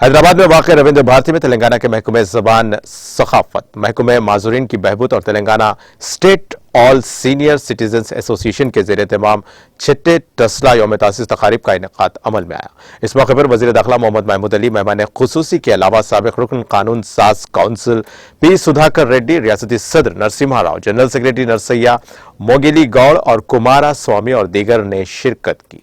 हैदराबाद में वाक़ रविंद्र भारती में तेलंगाना के महकमे ज़बान सखाफ़त, महकमे माज़ूरीन की बहबूद और Telangana state all senior citizens association के ज़ेर एहतमाम छठे टसला यौम तासीस तक़ारीब का इनेकाद अमल में आया। इस मौके पर वज़ीर दाखिला मोहम्मद महमूद अली मेहमान ख़ुसूसी के अलावा साबिक़ रुकन कानून साज काउंसिल पी सुधाकर रेड्डी, रियासती सदर नरसिम्हा राव, जनरल सेक्रेटरी नरसैया मोगिली गौड़ और कुमारा स्वामी और दीगर ने शिरकत की।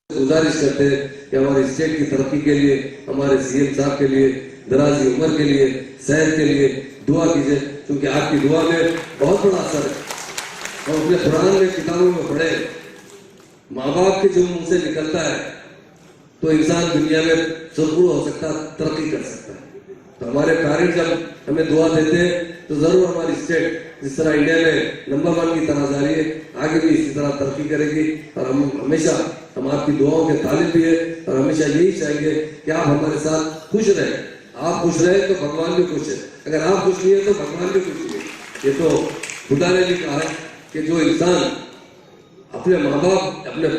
गुजारिश करते हैं कि हमारे स्टेट की तरक्की के लिए, हमारे सीएम साहब के लिए, दराजी उम्र के लिए, सेहत के लिए दुआ कीजिए, क्योंकि आपकी दुआ में बहुत बड़ा असर है। और अपने कुरान में, किताबों में पढ़े, माँ बाप के जो मुंह से निकलता है तो इंसान दुनिया में सुरखुर हो सकता, तरक्की कर सकता है। तो हमारे पेरेंट्स जब हमें दुआ देते हैं तो जरूर हमारी स्टेट जिस तरह इंडिया में नंबर 1 की तरह जा रही है, आगे भी इसी तरह तरक्की करेगी। और हम आपकी दुआओं के तालिब भी है और हमेशा यही चाहेंगे कि आप हमारे साथ खुश रहें। आप खुश रहे तो भगवान भी खुश है, अगर आप खुश नहीं है तो भगवान भी खुश नहीं है। ये तो खुदा ने भी कहा है कि जो इंसान अपने माँ बाप, अपने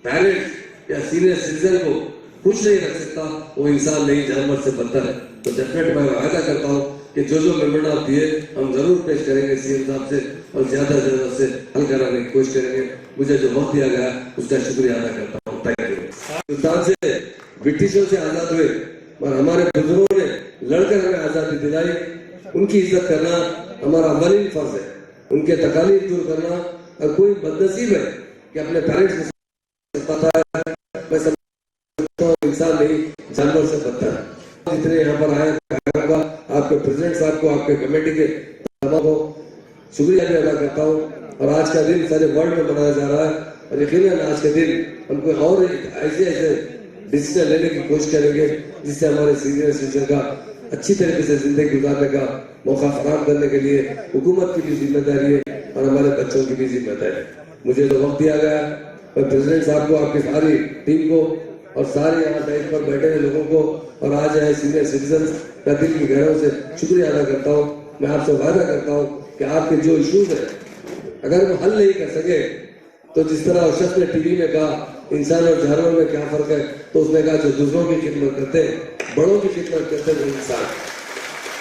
पेरेंट्स या सीनियर सिटीजन को खुश नहीं रख सकता, वो इंसान नहीं जानवर से बदतर है। तो डेफिनेट मैं वायदा करता हूँ कि जो मेमोरेंडम दिए हम जरूर पेश करेंगे सीएम साहब से और ज्यादा से ज्यादा से हल कराने की कोशिश करेंगे। मुझे जो वक्त दिया गया उसका शुक्रिया अदा करता हूँ। Thank you. हिंदुस्तान से ब्रिटिशों से आजाद हुए और हमारे बुजुर्गों ने लड़कर हमें आजादी दिलाई। उनकी इज्जत करना हमारा अव्वलीन फर्ज है। उनके तकालीफ दूर करना, और कोई बदनसीब है कि अपने पेरेंट्स को पता है, मैं समझता हूँ इंसान नहीं जानवर से बदतर है। जितने यहाँ पर आए आपके प्रेसिडेंट साहब को, आपके कमेटी के तमाम को शुक्रिया भी अदा करता हूँ। और आज का दिन सारे वर्ल्ड में मनाया जा रहा है और यकीनन आज के दिन हमको और ऐसे डिसीजन लेने की कोशिश करेंगे जिससे हमारे सीनियर सिटीजन का अच्छी तरीके से जिंदगी गुजारने का मौका फराहम करने के लिए हुकूमत की भी जिम्मेदारी है और हमारे बच्चों की भी जिम्मेदारी है। मुझे तो वक्त दिया गया, मैं प्रेसिडेंट साहब को, आपकी सारी टीम को और सारे यहाँ डेस्क पर बैठे हुए लोगों को और आज आए सीनियर सिटीजन का दिल की गहराइयों से शुक्रिया अदा करता हूँ। मैं आपसे वादा करता हूँ कि आपके जो इश्यूज है अगर वो हल नहीं कर सके तो जिस तरह उस शख्स ने टीवी में कहा इंसान और जानवर में क्या फर्क है, तो उसने कहा जो दूसरों की खिदमत करते हैं, बड़ों की खिदमत करते हैं, वो इंसान।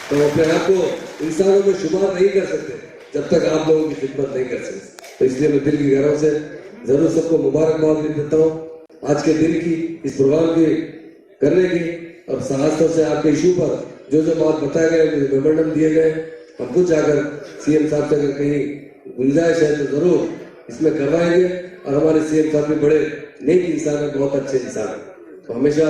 तो अपने आप को इंसानों में शुमार नहीं कर सकते जब तक आप लोगों की खिदमत नहीं कर सकते। तो इसलिए मैं दिल की गहराइयों से जरूर सबको मुबारकबाद भी देता हूँ आज के दिन की, इस प्रोग्राम की करने की। और खासतौर से आपके इशू पर जो बात बताए गए, मेमोरेंडम दिए गए, हम खुद जाकर सीएम साहब से अगर कहीं गुंजाइश है तो जरूर इसमें करवाएंगे। और हमारे सीएम साहब भी बड़े नेक इंसान है, बहुत अच्छे इंसान है, तो हमेशा